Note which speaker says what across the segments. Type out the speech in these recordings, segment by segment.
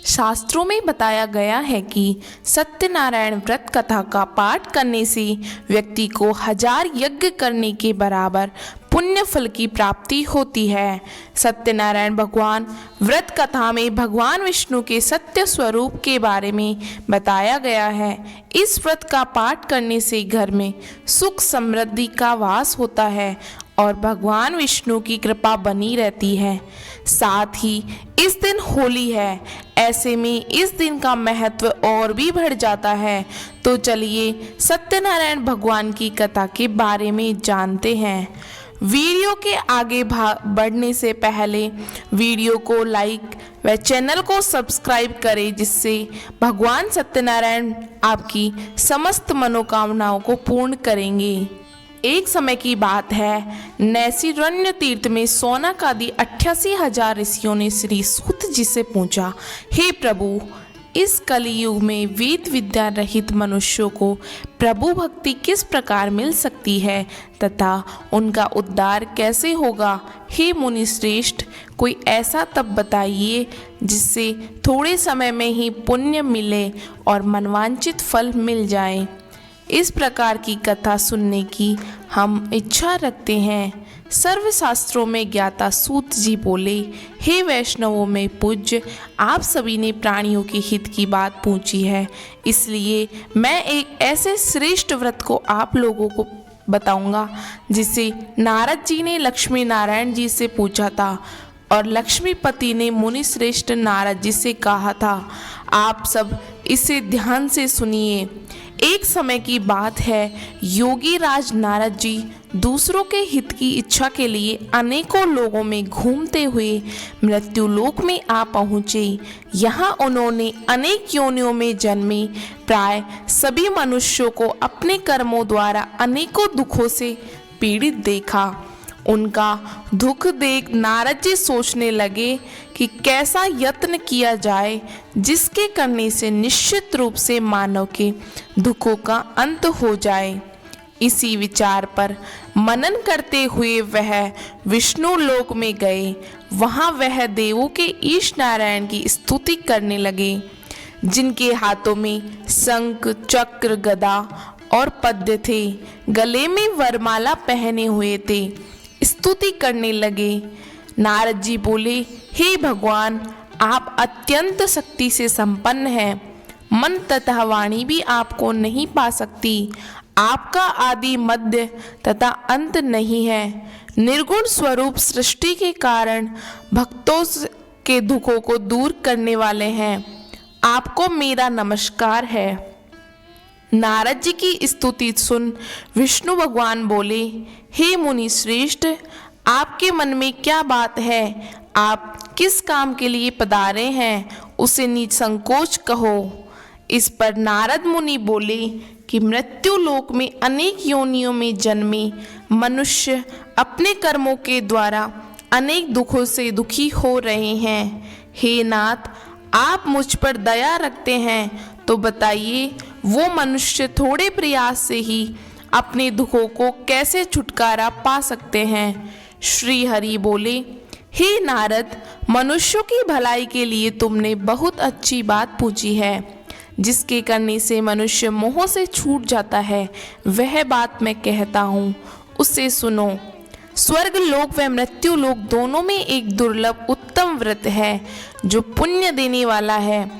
Speaker 1: शास्त्रों में बताया गया है कि सत्यनारायण व्रत कथा का पाठ करने से व्यक्ति को 1000 यज्ञ करने के बराबर पुण्य फल की प्राप्ति होती है। सत्यनारायण भगवान व्रत कथा में भगवान विष्णु के सत्य स्वरूप के बारे में बताया गया है। इस व्रत का पाठ करने से घर में सुख समृद्धि का वास होता है और भगवान विष्णु की कृपा बनी रहती है। साथ ही इस दिन होली है, ऐसे में इस दिन का महत्व और भी बढ़ जाता है। तो चलिए सत्यनारायण भगवान की कथा के बारे में जानते हैं। वीडियो के आगे बढ़ने से पहले वीडियो को लाइक व चैनल को सब्सक्राइब करें, जिससे भगवान सत्यनारायण आपकी समस्त मनोकामनाओं को पूर्ण करेंगे। एक समय की बात है, नैमिषारण्य तीर्थ में सौनकादि 88,000 ऋषियों ने श्री सूत जी से पूछा, हे प्रभु, इस कलियुग में वेद विद्या रहित मनुष्यों को प्रभु भक्ति किस प्रकार मिल सकती है तथा उनका उद्धार कैसे होगा। हे मुनि श्रेष्ठ, कोई ऐसा तप बताइए जिससे थोड़े समय में ही पुण्य मिले और मनवांचित फल मिल जाए। इस प्रकार की कथा सुनने की हम इच्छा रखते हैं। सर्वशास्त्रों में ज्ञाता सूत जी बोले, हे वैष्णवों में पूज्य, आप सभी ने प्राणियों के हित की बात पूछी है, इसलिए मैं एक ऐसे श्रेष्ठ व्रत को आप लोगों को बताऊंगा जिसे नारद जी ने लक्ष्मी नारायण जी से पूछा था और लक्ष्मीपति ने मुनि श्रेष्ठ नारद जी से कहा था। आप सब इसे ध्यान से सुनिए। एक समय की बात है, योगी राज नारद जी दूसरों के हित की इच्छा के लिए अनेकों लोगों में घूमते हुए मृत्यु लोक में आ पहुँचे। यहाँ उन्होंने अनेक योनियों में जन्मे प्राय सभी मनुष्यों को अपने कर्मों द्वारा अनेकों दुखों से पीड़ित देखा। उनका दुख देख नारद जी सोचने लगे कि कैसा यत्न किया जाए जिसके करने से निश्चित रूप से मानव के दुखों का अंत हो जाए। इसी विचार पर मनन करते हुए वह विष्णु लोक में गए। वहां वह देवों के ईश नारायण की स्तुति करने लगे, जिनके हाथों में शंख चक्र गदा और पद्य थे, गले में वरमाला पहने हुए थे। स्तुति करने लगे। नारद जी बोले, हे भगवान, आप अत्यंत शक्ति से संपन्न हैं। मन तथा वाणी भी आपको नहीं पा सकती। आपका आदि मध्य तथा अंत नहीं है। निर्गुण स्वरूप सृष्टि के कारण भक्तों के दुखों को दूर करने वाले हैं। आपको मेरा नमस्कार है। नारद जी की स्तुति सुन विष्णु भगवान बोले, हे मुनि श्रेष्ठ, आपके मन में क्या बात है? आप किस काम के लिए पधारे हैं, उसे निसंकोच कहो। इस पर नारद मुनि बोले कि मृत्यु लोक में अनेक योनियों में जन्मे मनुष्य अपने कर्मों के द्वारा अनेक दुखों से दुखी हो रहे हैं। हे नाथ, आप मुझ पर दया रखते हैं तो बताइए, वो मनुष्य थोड़े प्रयास से ही अपने दुखों को कैसे छुटकारा पा सकते हैं। श्री हरि बोले, हे नारद, मनुष्यों की भलाई के लिए तुमने बहुत अच्छी बात पूछी है। जिसके करने से मनुष्य मोह से छूट जाता है, वह बात मैं कहता हूँ, उसे सुनो। स्वर्ग लोक व मृत्यु लोक दोनों में एक दुर्लभ उत्तम व्रत है जो पुण्य देने वाला है।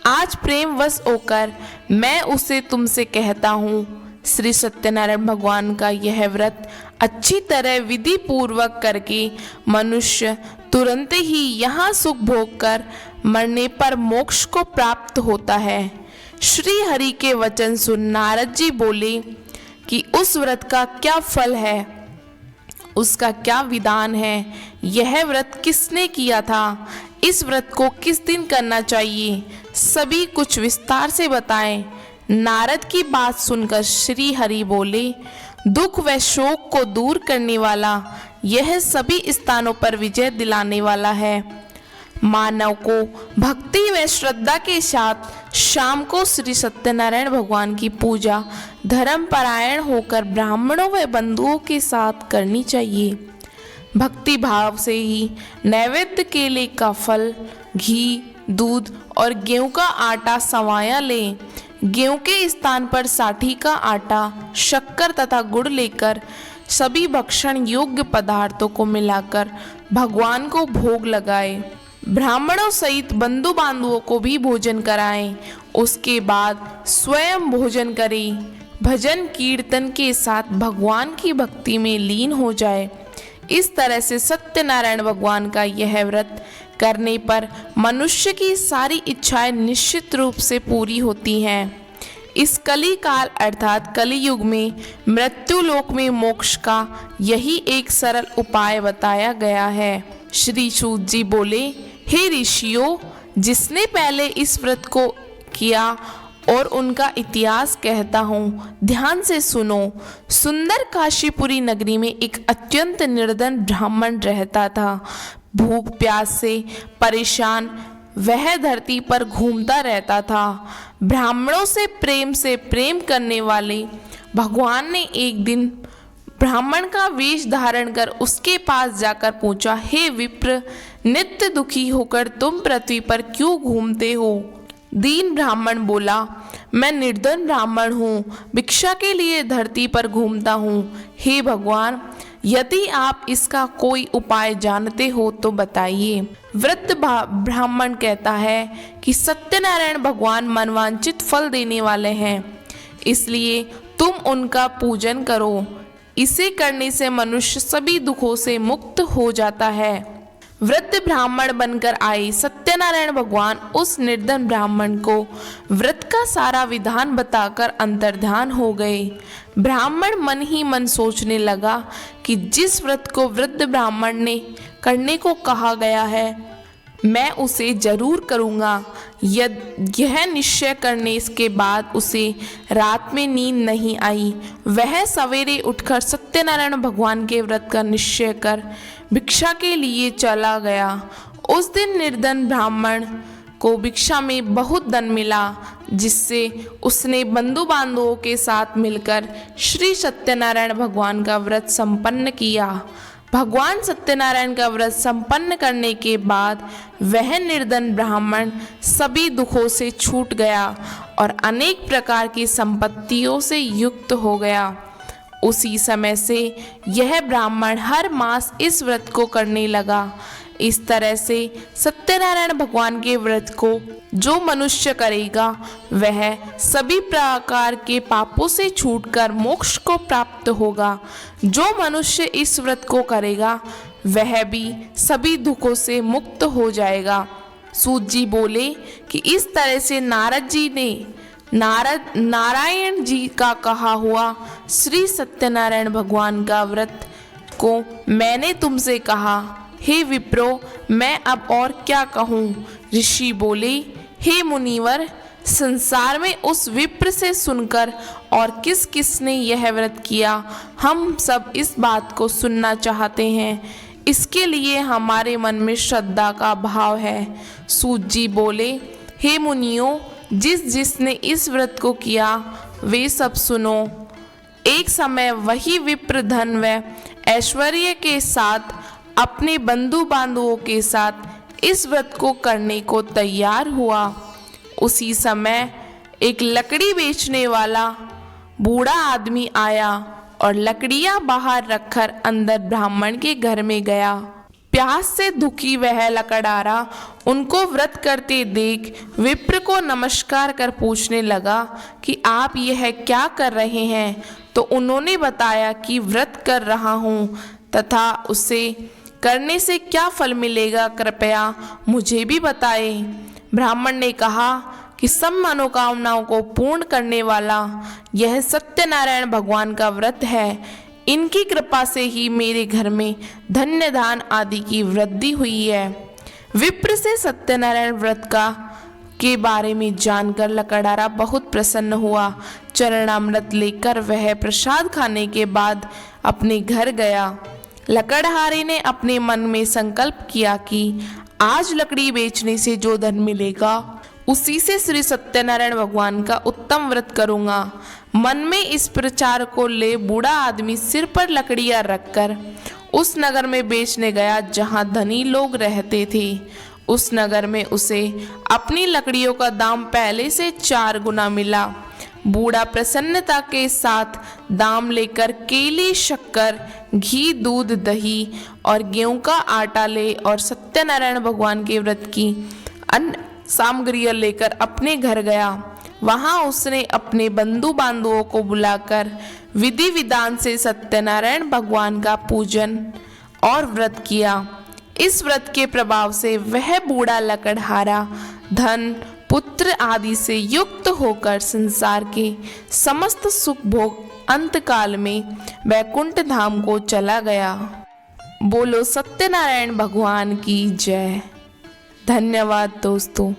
Speaker 1: आज प्रेम वश होकर मैं उसे तुमसे कहता हूँ। श्री सत्यनारायण भगवान का यह व्रत अच्छी तरह विधि पूर्वक करके मनुष्य तुरंत ही यहाँ सुख भोग कर मरने पर मोक्ष को प्राप्त होता है। श्री हरि के वचन सुन नारद जी बोले कि उस व्रत का क्या फल है, उसका क्या विधान है, यह व्रत किसने किया था, इस व्रत को किस दिन करना चाहिए, सभी कुछ विस्तार से बताएं। नारद की बात सुनकर श्री हरि बोले, दुख व शोक को दूर करने वाला, यह सभी स्थानों पर विजय दिलाने वाला है। मानव को भक्ति व श्रद्धा के साथ शाम को श्री सत्यनारायण भगवान की पूजा धर्मपरायण होकर ब्राह्मणों व बंधुओं के साथ करनी चाहिए। भक्ति भाव से ही नैवेद्य केले का फल, घी, दूध और गेहूं का आटा सवाया लें। गेहूं के स्थान पर साठी का आटा, शक्कर तथा गुड़ लेकर सभी भक्षण योग्य पदार्थों को मिलाकर भगवान को भोग लगाए। ब्राह्मणों सहित बंधु बांधवों को भी भोजन कराएं। उसके बाद स्वयं भोजन करें। भजन कीर्तन के साथ भगवान की भक्ति में लीन हो जाए। इस तरह से सत्यनारायण भगवान का यह व्रत करने पर मनुष्य की सारी इच्छाएं निश्चित रूप से पूरी होती हैं। इस कली काल अर्थात कलियुग में मृत्यु लोक में मोक्ष का यही एक सरल उपाय बताया गया है। श्री सूत जी बोले, हे ऋषियों, जिसने पहले इस व्रत को किया और उनका इतिहास कहता हूँ, ध्यान से सुनो। सुंदर काशीपुरी नगरी में एक अत्यंत निर्धन ब्राह्मण रहता था। भूख प्यास से परेशान वह धरती पर घूमता रहता था। ब्राह्मणों से प्रेम करने वाले भगवान ने एक दिन ब्राह्मण का वेश धारण कर उसके पास जाकर पूछा, हे विप्र, नित्य दुखी होकर तुम पृथ्वी पर क्यों घूमते हो? दीन ब्राह्मण बोला, मैं निर्धन ब्राह्मण हूँ, भिक्षा के लिए धरती पर घूमता हूँ। हे भगवान, यदि आप इसका कोई उपाय जानते हो तो बताइए। वृद्ध ब्राह्मण कहता है कि सत्यनारायण भगवान मनवांचित फल देने वाले हैं, इसलिए तुम उनका पूजन करो। इसे करने से मनुष्य सभी दुखों से मुक्त हो जाता है। वृद्ध ब्राह्मण बनकर आए सत्यनारायण भगवान उस निर्धन ब्राह्मण को व्रत का सारा विधान बताकर अंतर्ध्यान हो गए। ब्राह्मण मन ही मन सोचने लगा कि जिस व्रत को वृद्ध ब्राह्मण ने करने को कहा गया है, मैं उसे जरूर करूँगा। यह निश्चय करने के बाद उसे रात में नींद नहीं आई। वह सवेरे उठकर सत्यनारायण भगवान के व्रत का निश्चय कर भिक्षा के लिए चला गया। उस दिन निर्धन ब्राह्मण को भिक्षा में बहुत धन मिला, जिससे उसने बंधु बांधवों के साथ मिलकर श्री सत्यनारायण भगवान का व्रत संपन्न किया। भगवान सत्यनारायण का व्रत संपन्न करने के बाद वह निर्धन ब्राह्मण सभी दुखों से छूट गया और अनेक प्रकार की संपत्तियों से युक्त हो गया। उसी समय से यह ब्राह्मण हर मास इस व्रत को करने लगा। इस तरह से सत्यनारायण भगवान के व्रत को जो मनुष्य करेगा वह सभी प्रकार के पापों से छूटकर मोक्ष को प्राप्त होगा। जो मनुष्य इस व्रत को करेगा वह भी सभी दुखों से मुक्त हो जाएगा। सूत जी बोले कि इस तरह से नारायण जी का कहा हुआ श्री सत्यनारायण भगवान का व्रत को मैंने तुमसे कहा। हे विप्रो, मैं अब और क्या कहूँ? ऋषि बोले, हे मुनिवर, संसार में उस विप्र से सुनकर और किस किसने यह व्रत किया, हम सब इस बात को सुनना चाहते हैं। इसके लिए हमारे मन में श्रद्धा का भाव है। सूत जी बोले, हे मुनियों, जिसने इस व्रत को किया वे सब सुनो। एक समय वही विप्र धन व ऐश्वर्य के साथ अपने बंधु बांधवों के साथ इस व्रत को करने को तैयार हुआ। उसी समय एक लकड़ी बेचने वाला बूढ़ा आदमी आया और लकड़ियां बाहर रखकर अंदर ब्राह्मण के घर में गया। प्यास से दुखी वह लकड़हारा उनको व्रत करते देख विप्र को नमस्कार कर पूछने लगा कि आप यह क्या कर रहे हैं? तो उन्होंने बताया कि व्रत कर रहा हूँ तथा उसे करने से क्या फल मिलेगा, कृपया मुझे भी बताए। ब्राह्मण ने कहा कि सब मनोकामनाओं को पूर्ण करने वाला यह सत्यनारायण भगवान का व्रत है। इनकी कृपा से ही मेरे घर में धन्य दान आदि की वृद्धि हुई है। विप्र से सत्यनारायण व्रत के बारे में जानकर लकड़हारा बहुत प्रसन्न हुआ। चरणामृत लेकर वह प्रसाद खाने के बाद अपने घर गया। लकड़हारे ने अपने मन में संकल्प किया कि आज लकड़ी बेचने से जो धन मिलेगा उसी से श्री सत्यनारायण भगवान का उत्तम व्रत करूंगा। मन में इस प्रचार को ले बूढ़ा आदमी सिर पर लकड़ियां रखकर उस नगर में बेचने गया जहां धनी लोग रहते थे। उस नगर में उसे अपनी लकड़ियों का दाम पहले से 4 गुना मिला। बूढ़ा प्रसन्नता के साथ दाम लेकर केले, शक्कर, घी, दूध, दही और गेहूं का आटा ले और सत्यनारायण भगवान के व्रत की अन्य सामग्रियां लेकर अपने घर गया। वहां उसने अपने बंधु बांधवों को बुलाकर विधि विधान से सत्यनारायण भगवान का पूजन और व्रत किया। इस व्रत के प्रभाव से वह बूढ़ा लकड़हारा धन, पुत्र आदि से युक्त होकर संसार के समस्त सुख भोग अंतकाल में वैकुंठ धाम को चला गया। बोलो सत्यनारायण भगवान की जय। धन्यवाद दोस्तों।